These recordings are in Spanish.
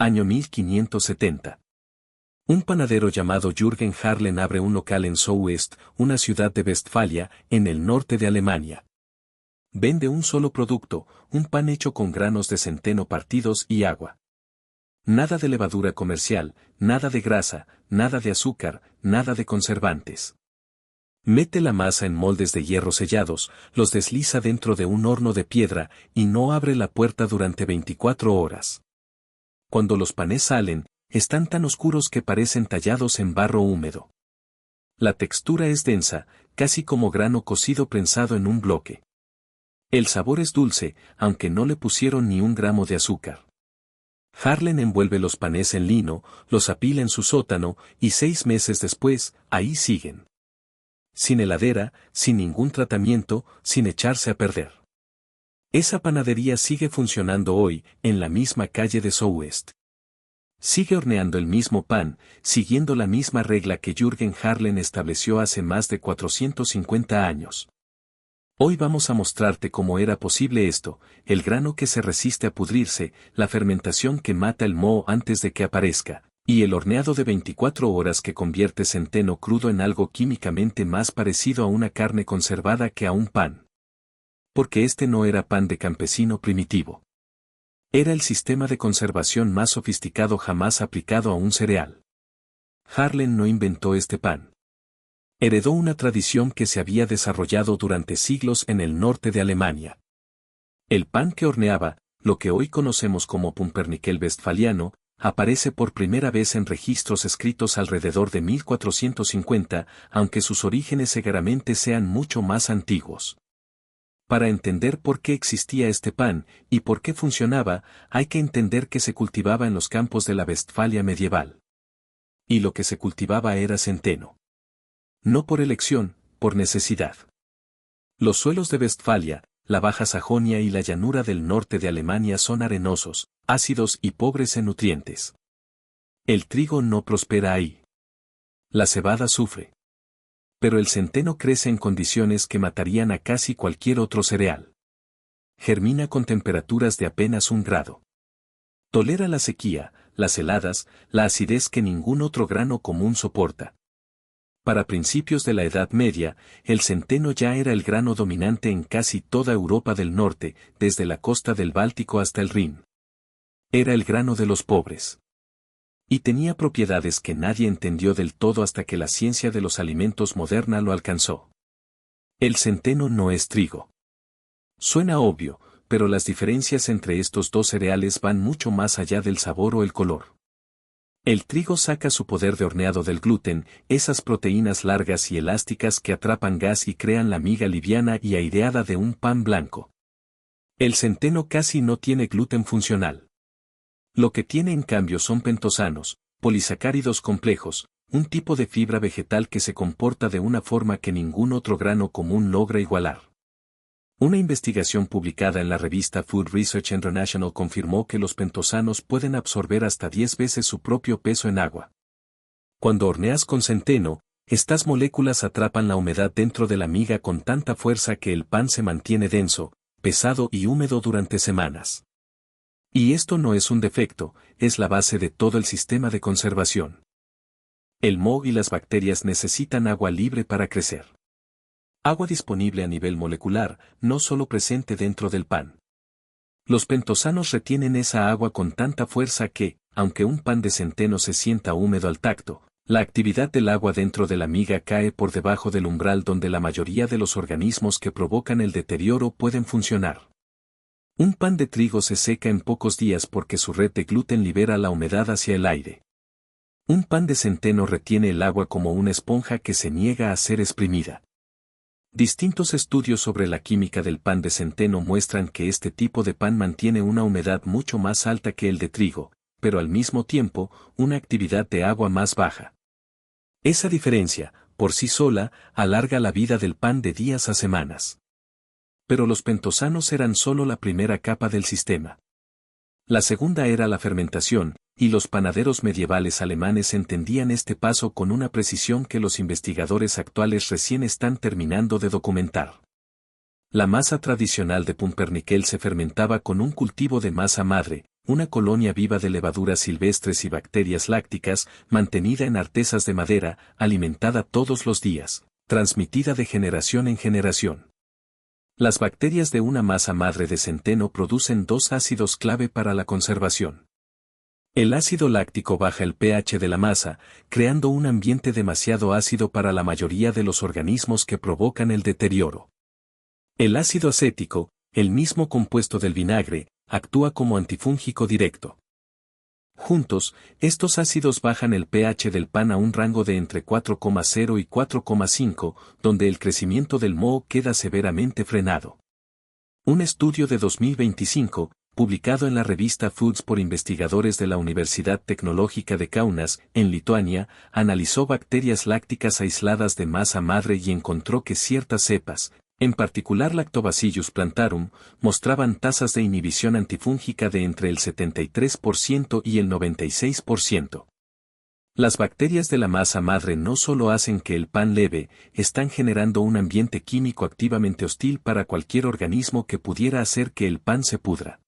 Año 1570. Un panadero llamado Jürgen Harlen abre un local en Soest, una ciudad de Westfalia, en el norte de Alemania. Vende un solo producto, un pan hecho con granos de centeno partidos y agua. Nada de levadura comercial, nada de grasa, nada de azúcar, nada de conservantes. Mete la masa en moldes de hierro sellados, los desliza dentro de un horno de piedra y no abre la puerta durante 24 horas. Cuando los panes salen, están tan oscuros que parecen tallados en barro húmedo. La textura es densa, casi como grano cocido prensado en un bloque. El sabor es dulce, aunque no le pusieron ni un gramo de azúcar. Harlen envuelve los panes en lino, los apila en su sótano, y 6 meses después, ahí siguen. Sin heladera, sin ningún tratamiento, sin echarse a perder. Esa panadería sigue funcionando hoy, en la misma calle de Soest. Sigue horneando el mismo pan, siguiendo la misma regla que Jürgen Harlen estableció hace más de 450 años. Hoy vamos a mostrarte cómo era posible esto, el grano que se resiste a pudrirse, la fermentación que mata el moho antes de que aparezca, y el horneado de 24 horas que convierte centeno crudo en algo químicamente más parecido a una carne conservada que a un pan. Porque este no era pan de campesino primitivo. Era el sistema de conservación más sofisticado jamás aplicado a un cereal. Harlen no inventó este pan. Heredó una tradición que se había desarrollado durante siglos en el norte de Alemania. El pan que horneaba, lo que hoy conocemos como pumpernickel westfaliano, aparece por primera vez en registros escritos alrededor de 1450, aunque sus orígenes seguramente sean mucho más antiguos. Para entender por qué existía este pan, y por qué funcionaba, hay que entender que se cultivaba en los campos de la Westfalia medieval. Y lo que se cultivaba era centeno. No por elección, por necesidad. Los suelos de Westfalia, la Baja Sajonia y la llanura del norte de Alemania son arenosos, ácidos y pobres en nutrientes. El trigo no prospera ahí. La cebada sufre. Pero el centeno crece en condiciones que matarían a casi cualquier otro cereal. Germina con temperaturas de apenas 1 grado. Tolera la sequía, las heladas, la acidez que ningún otro grano común soporta. Para principios de la Edad Media, el centeno ya era el grano dominante en casi toda Europa del Norte, desde la costa del Báltico hasta el Rin. Era el grano de los pobres. Y tenía propiedades que nadie entendió del todo hasta que la ciencia de los alimentos moderna lo alcanzó. El centeno no es trigo. Suena obvio, pero las diferencias entre estos dos cereales van mucho más allá del sabor o el color. El trigo saca su poder de horneado del gluten, esas proteínas largas y elásticas que atrapan gas y crean la miga liviana y aireada de un pan blanco. El centeno casi no tiene gluten funcional. Lo que tiene en cambio son pentosanos, polisacáridos complejos, un tipo de fibra vegetal que se comporta de una forma que ningún otro grano común logra igualar. Una investigación publicada en la revista Food Research International confirmó que los pentosanos pueden absorber hasta 10 veces su propio peso en agua. Cuando horneas con centeno, estas moléculas atrapan la humedad dentro de la miga con tanta fuerza que el pan se mantiene denso, pesado y húmedo durante semanas. Y esto no es un defecto, es la base de todo el sistema de conservación. El moho y las bacterias necesitan agua libre para crecer. Agua disponible a nivel molecular, no solo presente dentro del pan. Los pentosanos retienen esa agua con tanta fuerza que, aunque un pan de centeno se sienta húmedo al tacto, la actividad del agua dentro de la miga cae por debajo del umbral donde la mayoría de los organismos que provocan el deterioro pueden funcionar. Un pan de trigo se seca en pocos días porque su red de gluten libera la humedad hacia el aire. Un pan de centeno retiene el agua como una esponja que se niega a ser exprimida. Distintos estudios sobre la química del pan de centeno muestran que este tipo de pan mantiene una humedad mucho más alta que el de trigo, pero al mismo tiempo, una actividad de agua más baja. Esa diferencia, por sí sola, alarga la vida del pan de días a semanas. Pero los pentosanos eran solo la primera capa del sistema. La segunda era la fermentación, y los panaderos medievales alemanes entendían este paso con una precisión que los investigadores actuales recién están terminando de documentar. La masa tradicional de pumpernickel se fermentaba con un cultivo de masa madre, una colonia viva de levaduras silvestres y bacterias lácticas, mantenida en artesas de madera, alimentada todos los días, transmitida de generación en generación. Las bacterias de una masa madre de centeno producen dos ácidos clave para la conservación. El ácido láctico baja el pH de la masa, creando un ambiente demasiado ácido para la mayoría de los organismos que provocan el deterioro. El ácido acético, el mismo compuesto del vinagre, actúa como antifúngico directo. Juntos, estos ácidos bajan el pH del pan a un rango de entre 4,0 y 4,5, donde el crecimiento del moho queda severamente frenado. Un estudio de 2025, publicado en la revista Foods por investigadores de la Universidad Tecnológica de Kaunas, en Lituania, analizó bacterias lácticas aisladas de masa madre y encontró que ciertas cepas, en particular Lactobacillus plantarum, mostraban tasas de inhibición antifúngica de entre el 73% y el 96%. Las bacterias de la masa madre no solo hacen que el pan leve, están generando un ambiente químico activamente hostil para cualquier organismo que pudiera hacer que el pan se pudra.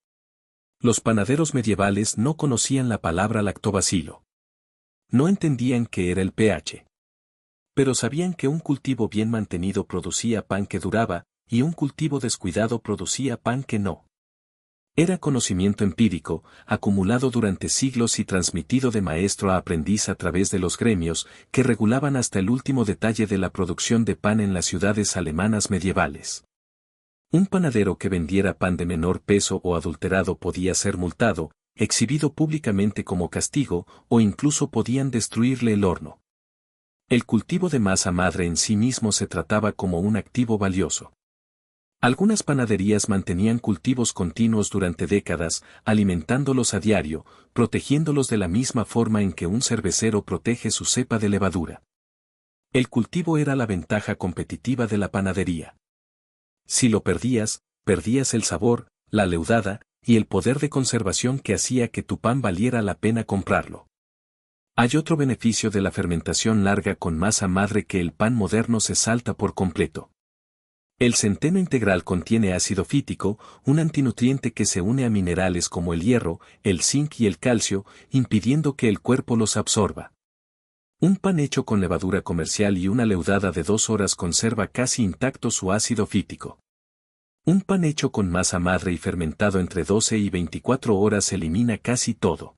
Los panaderos medievales no conocían la palabra lactobacilo. No entendían qué era el pH. Pero sabían que un cultivo bien mantenido producía pan que duraba, y un cultivo descuidado producía pan que no. Era conocimiento empírico, acumulado durante siglos y transmitido de maestro a aprendiz a través de los gremios, que regulaban hasta el último detalle de la producción de pan en las ciudades alemanas medievales. Un panadero que vendiera pan de menor peso o adulterado podía ser multado, exhibido públicamente como castigo, o incluso podían destruirle el horno. El cultivo de masa madre en sí mismo se trataba como un activo valioso. Algunas panaderías mantenían cultivos continuos durante décadas, alimentándolos a diario, protegiéndolos de la misma forma en que un cervecero protege su cepa de levadura. El cultivo era la ventaja competitiva de la panadería. Si lo perdías, perdías el sabor, la leudada, y el poder de conservación que hacía que tu pan valiera la pena comprarlo. Hay otro beneficio de la fermentación larga con masa madre que el pan moderno se salta por completo. El centeno integral contiene ácido fítico, un antinutriente que se une a minerales como el hierro, el zinc y el calcio, impidiendo que el cuerpo los absorba. Un pan hecho con levadura comercial y una leudada de 2 horas conserva casi intacto su ácido fítico. Un pan hecho con masa madre y fermentado entre 12 y 24 horas elimina casi todo.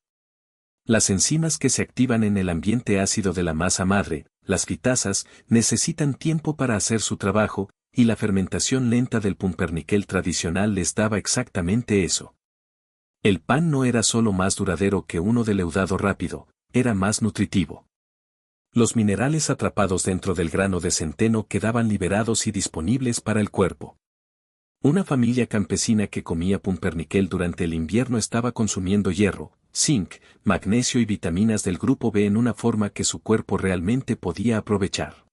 Las enzimas que se activan en el ambiente ácido de la masa madre, las fitasas, necesitan tiempo para hacer su trabajo, y la fermentación lenta del pumpernickel tradicional les daba exactamente eso. El pan no era solo más duradero que uno de leudado rápido, era más nutritivo. Los minerales atrapados dentro del grano de centeno quedaban liberados y disponibles para el cuerpo. Una familia campesina que comía pumpernickel durante el invierno estaba consumiendo hierro, zinc, magnesio y vitaminas del grupo B en una forma que su cuerpo realmente podía aprovechar.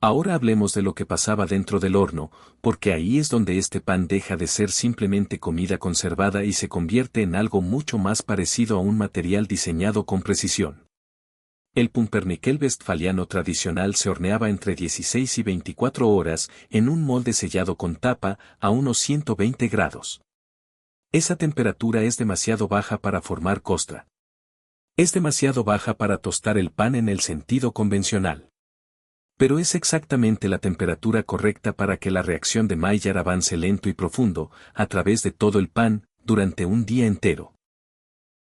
Ahora hablemos de lo que pasaba dentro del horno, porque ahí es donde este pan deja de ser simplemente comida conservada y se convierte en algo mucho más parecido a un material diseñado con precisión. El pumpernickel westfaliano tradicional se horneaba entre 16 y 24 horas en un molde sellado con tapa a unos 120 grados. Esa temperatura es demasiado baja para formar costra. Es demasiado baja para tostar el pan en el sentido convencional. Pero es exactamente la temperatura correcta para que la reacción de Maillard avance lento y profundo, a través de todo el pan, durante un día entero.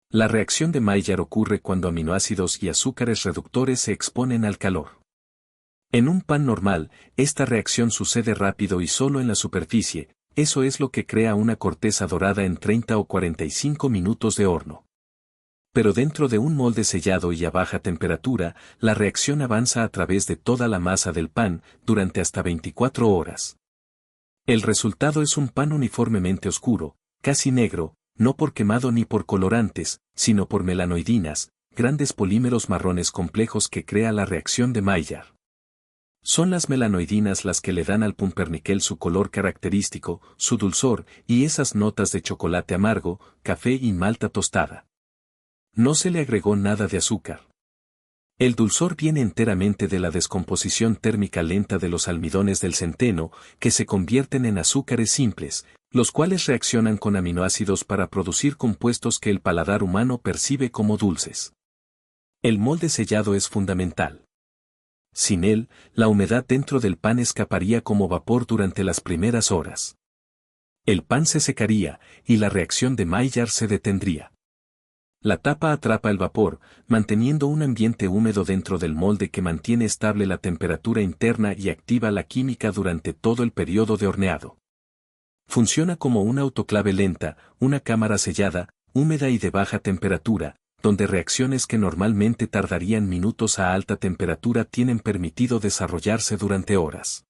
La reacción de Maillard ocurre cuando aminoácidos y azúcares reductores se exponen al calor. En un pan normal, esta reacción sucede rápido y solo en la superficie, eso es lo que crea una corteza dorada en 30 o 45 minutos de horno. Pero dentro de un molde sellado y a baja temperatura, la reacción avanza a través de toda la masa del pan, durante hasta 24 horas. El resultado es un pan uniformemente oscuro, casi negro, no por quemado ni por colorantes, sino por melanoidinas, grandes polímeros marrones complejos que crea la reacción de Maillard. Son las melanoidinas las que le dan al pumpernickel su color característico, su dulzor, y esas notas de chocolate amargo, café y malta tostada. No se le agregó nada de azúcar. El dulzor viene enteramente de la descomposición térmica lenta de los almidones del centeno, que se convierten en azúcares simples, los cuales reaccionan con aminoácidos para producir compuestos que el paladar humano percibe como dulces. El molde sellado es fundamental. Sin él, la humedad dentro del pan escaparía como vapor durante las primeras horas. El pan se secaría, y la reacción de Maillard se detendría. La tapa atrapa el vapor, manteniendo un ambiente húmedo dentro del molde que mantiene estable la temperatura interna y activa la química durante todo el periodo de horneado. Funciona como una autoclave lenta, una cámara sellada, húmeda y de baja temperatura, donde reacciones que normalmente tardarían minutos a alta temperatura tienen permitido desarrollarse durante horas.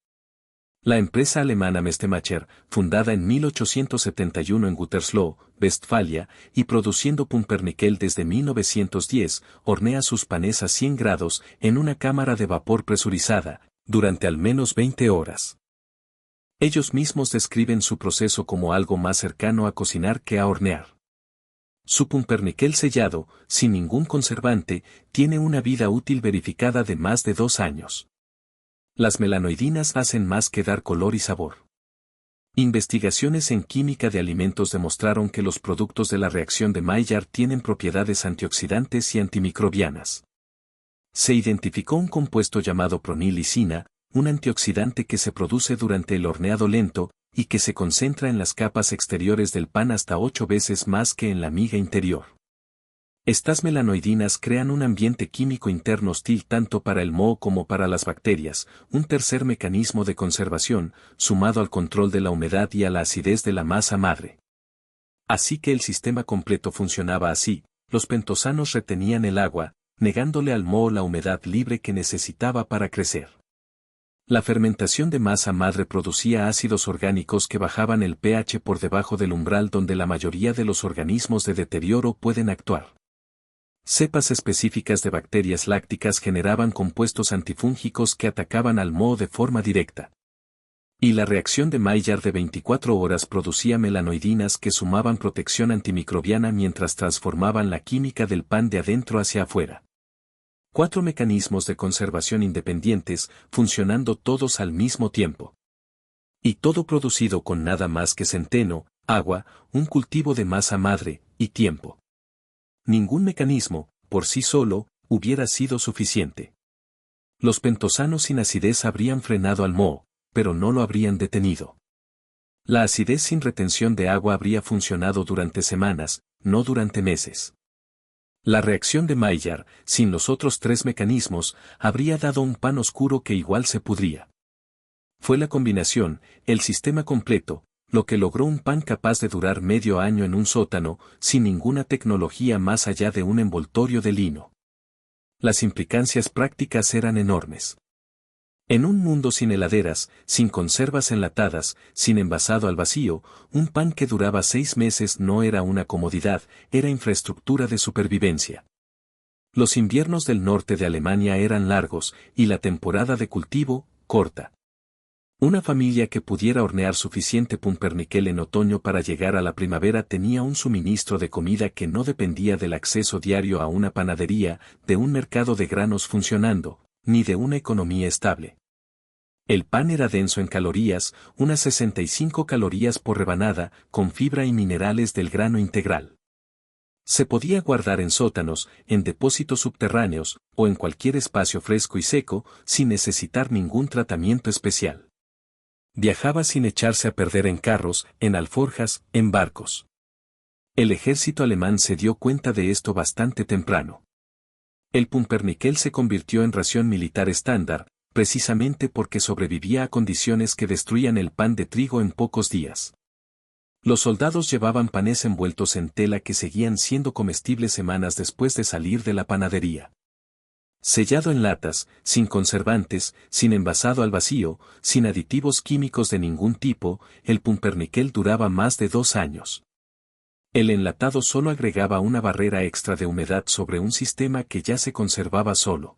La empresa alemana Mestemacher, fundada en 1871 en Gütersloh, Westfalia, y produciendo pumpernickel desde 1910, hornea sus panes a 100 grados en una cámara de vapor presurizada, durante al menos 20 horas. Ellos mismos describen su proceso como algo más cercano a cocinar que a hornear. Su pumpernickel sellado, sin ningún conservante, tiene una vida útil verificada de más de 2 años. Las melanoidinas hacen más que dar color y sabor. Investigaciones en química de alimentos demostraron que los productos de la reacción de Maillard tienen propiedades antioxidantes y antimicrobianas. Se identificó un compuesto llamado pronilicina, un antioxidante que se produce durante el horneado lento, y que se concentra en las capas exteriores del pan hasta 8 veces más que en la miga interior. Estas melanoidinas crean un ambiente químico interno hostil tanto para el moho como para las bacterias, un tercer mecanismo de conservación, sumado al control de la humedad y a la acidez de la masa madre. Así que el sistema completo funcionaba así: los pentosanos retenían el agua, negándole al moho la humedad libre que necesitaba para crecer. La fermentación de masa madre producía ácidos orgánicos que bajaban el pH por debajo del umbral donde la mayoría de los organismos de deterioro pueden actuar. Cepas específicas de bacterias lácticas generaban compuestos antifúngicos que atacaban al moho de forma directa. Y la reacción de Maillard de 24 horas producía melanoidinas que sumaban protección antimicrobiana mientras transformaban la química del pan de adentro hacia afuera. 4 mecanismos de conservación independientes, funcionando todos al mismo tiempo. Y todo producido con nada más que centeno, agua, un cultivo de masa madre, y tiempo. Ningún mecanismo, por sí solo, hubiera sido suficiente. Los pentosanos sin acidez habrían frenado al moho, pero no lo habrían detenido. La acidez sin retención de agua habría funcionado durante semanas, no durante meses. La reacción de Maillard, sin los otros 3 mecanismos, habría dado un pan oscuro que igual se pudría. Fue la combinación, el sistema completo, lo que logró un pan capaz de durar medio año en un sótano, sin ninguna tecnología más allá de un envoltorio de lino. Las implicancias prácticas eran enormes. En un mundo sin heladeras, sin conservas enlatadas, sin envasado al vacío, un pan que duraba 6 meses no era una comodidad, era infraestructura de supervivencia. Los inviernos del norte de Alemania eran largos, y la temporada de cultivo, corta. Una familia que pudiera hornear suficiente pumpernickel en otoño para llegar a la primavera tenía un suministro de comida que no dependía del acceso diario a una panadería, de un mercado de granos funcionando, ni de una economía estable. El pan era denso en calorías, unas 65 calorías por rebanada, con fibra y minerales del grano integral. Se podía guardar en sótanos, en depósitos subterráneos, o en cualquier espacio fresco y seco, sin necesitar ningún tratamiento especial. Viajaba sin echarse a perder en carros, en alforjas, en barcos. El ejército alemán se dio cuenta de esto bastante temprano. El pumpernickel se convirtió en ración militar estándar, precisamente porque sobrevivía a condiciones que destruían el pan de trigo en pocos días. Los soldados llevaban panes envueltos en tela que seguían siendo comestibles semanas después de salir de la panadería. Sellado en latas, sin conservantes, sin envasado al vacío, sin aditivos químicos de ningún tipo, el pumpernickel duraba más de 2 años. El enlatado solo agregaba una barrera extra de humedad sobre un sistema que ya se conservaba solo.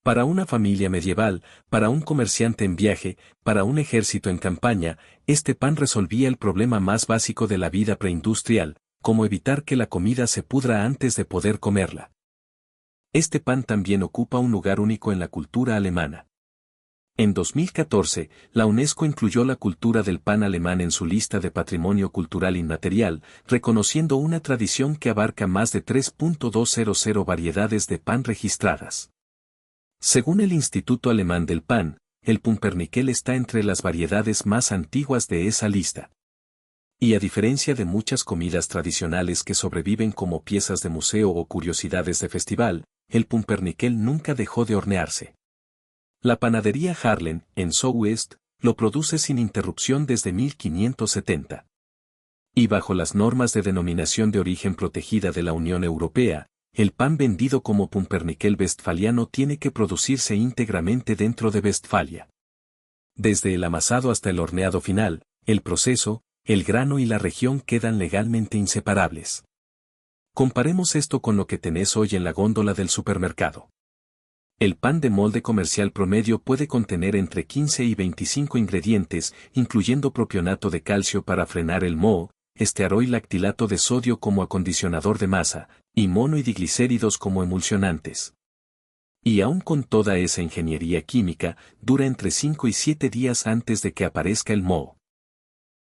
Para una familia medieval, para un comerciante en viaje, para un ejército en campaña, este pan resolvía el problema más básico de la vida preindustrial, como evitar que la comida se pudra antes de poder comerla. Este pan también ocupa un lugar único en la cultura alemana. En 2014, la UNESCO incluyó la cultura del pan alemán en su lista de Patrimonio Cultural Inmaterial, reconociendo una tradición que abarca más de 3.200 variedades de pan registradas. Según el Instituto Alemán del Pan, el pumpernickel está entre las variedades más antiguas de esa lista. Y a diferencia de muchas comidas tradicionales que sobreviven como piezas de museo o curiosidades de festival, el pumpernickel nunca dejó de hornearse. La panadería Harlen, en Southwest, lo produce sin interrupción desde 1570. Y bajo las normas de denominación de origen protegida de la Unión Europea, el pan vendido como pumpernickel westfaliano tiene que producirse íntegramente dentro de Westfalia. Desde el amasado hasta el horneado final, el proceso, el grano y la región quedan legalmente inseparables. Comparemos esto con lo que tenés hoy en la góndola del supermercado. El pan de molde comercial promedio puede contener entre 15 y 25 ingredientes, incluyendo propionato de calcio para frenar el moho, estearoilactilato de sodio como acondicionador de masa, y mono y diglicéridos como emulsionantes. Y aún con toda esa ingeniería química, dura entre 5 y 7 días antes de que aparezca el moho.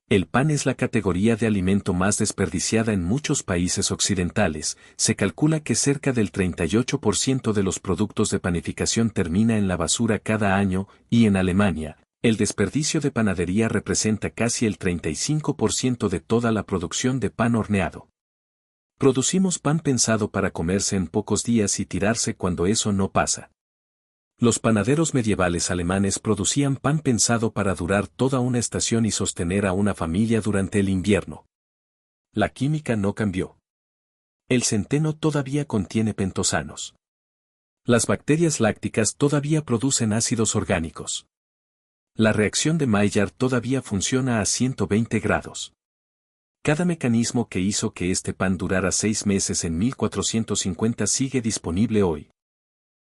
El pan es la categoría de alimento más desperdiciada en muchos países occidentales. Se calcula que cerca del 38% de los productos de panificación termina en la basura cada año, y en Alemania, el desperdicio de panadería representa casi el 35% de toda la producción de pan horneado. Producimos pan pensado para comerse en pocos días y tirarse cuando eso no pasa. Los panaderos medievales alemanes producían pan pensado para durar toda una estación y sostener a una familia durante el invierno. La química no cambió. El centeno todavía contiene pentosanos. Las bacterias lácticas todavía producen ácidos orgánicos. La reacción de Maillard todavía funciona a 120 grados. Cada mecanismo que hizo que este pan durara 6 meses en 1450 sigue disponible hoy.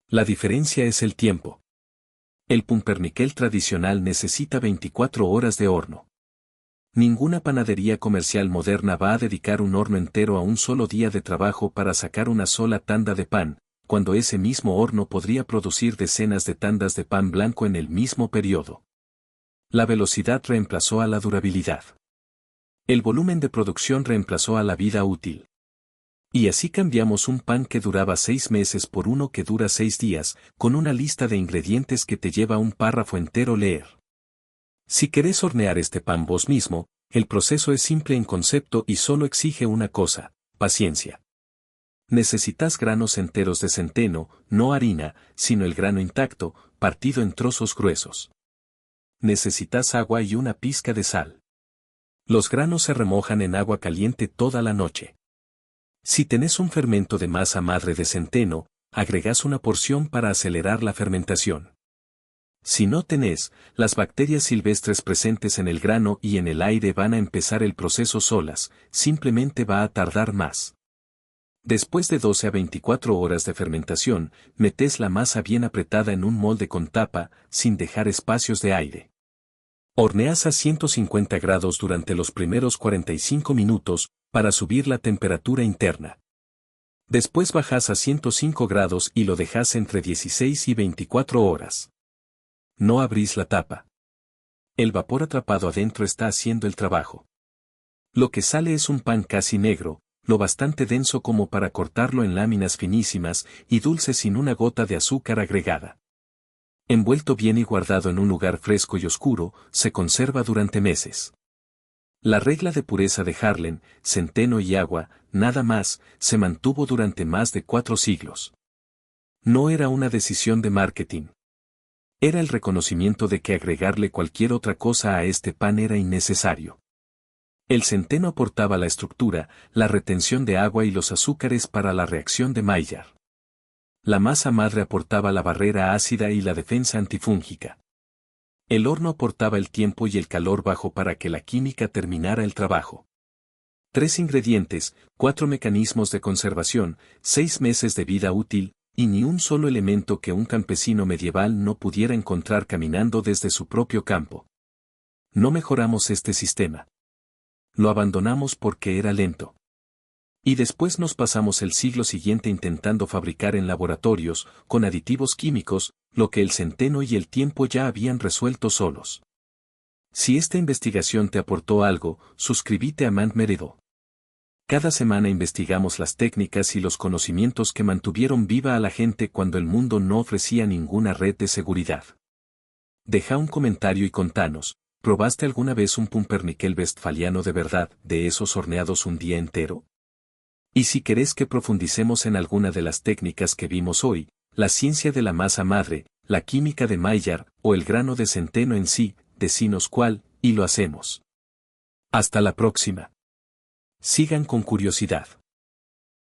La diferencia es el tiempo. El pumpernickel tradicional necesita 24 horas de horno. Ninguna panadería comercial moderna va a dedicar un horno entero a un solo día de trabajo para sacar una sola tanda de pan, cuando ese mismo horno podría producir decenas de tandas de pan blanco en el mismo periodo. La velocidad reemplazó a la durabilidad. El volumen de producción reemplazó a la vida útil. Y así cambiamos un pan que duraba 6 meses por uno que dura 6 días, con una lista de ingredientes que te lleva un párrafo entero leer. Si querés hornear este pan vos mismo, el proceso es simple en concepto y solo exige una cosa: paciencia. Necesitas granos enteros de centeno, no harina, sino el grano intacto, partido en trozos gruesos. Necesitas agua y una pizca de sal. Los granos se remojan en agua caliente toda la noche. Si tenés un fermento de masa madre de centeno, agregás una porción para acelerar la fermentación. Si no tenés, las bacterias silvestres presentes en el grano y en el aire van a empezar el proceso solas, simplemente va a tardar más. Después de 12 a 24 horas de fermentación, metés la masa bien apretada en un molde con tapa, sin dejar espacios de aire. Horneás a 150 grados durante los primeros 45 minutos, para subir la temperatura interna. Después bajás a 105 grados y lo dejás entre 16 y 24 horas. No abrís la tapa. El vapor atrapado adentro está haciendo el trabajo. Lo que sale es un pan casi negro, lo bastante denso como para cortarlo en láminas finísimas y dulce sin una gota de azúcar agregada. Envuelto bien y guardado en un lugar fresco y oscuro, se conserva durante meses. La regla de pureza de Harlen, centeno y agua, nada más, se mantuvo durante más de 4 siglos. No era una decisión de marketing. Era el reconocimiento de que agregarle cualquier otra cosa a este pan era innecesario. El centeno aportaba la estructura, la retención de agua y los azúcares para la reacción de Maillard. La masa madre aportaba la barrera ácida y la defensa antifúngica. El horno aportaba el tiempo y el calor bajo para que la química terminara el trabajo. 3 ingredientes, 4 mecanismos de conservación, 6 meses de vida útil, y ni un solo elemento que un campesino medieval no pudiera encontrar caminando desde su propio campo. No mejoramos este sistema. Lo abandonamos porque era lento. Y después nos pasamos el siglo siguiente intentando fabricar en laboratorios, con aditivos químicos, lo que el centeno y el tiempo ya habían resuelto solos. Si esta investigación te aportó algo, suscríbete a Meredo. Cada semana investigamos las técnicas y los conocimientos que mantuvieron viva a la gente cuando el mundo no ofrecía ninguna red de seguridad. Deja un comentario y contanos, ¿probaste alguna vez un pumpernickel westfaliano de verdad, de esos horneados un día entero? Y si querés que profundicemos en alguna de las técnicas que vimos hoy, la ciencia de la masa madre, la química de Maillard, o el grano de centeno en sí, decinos cuál, y lo hacemos. Hasta la próxima. Sigan con curiosidad.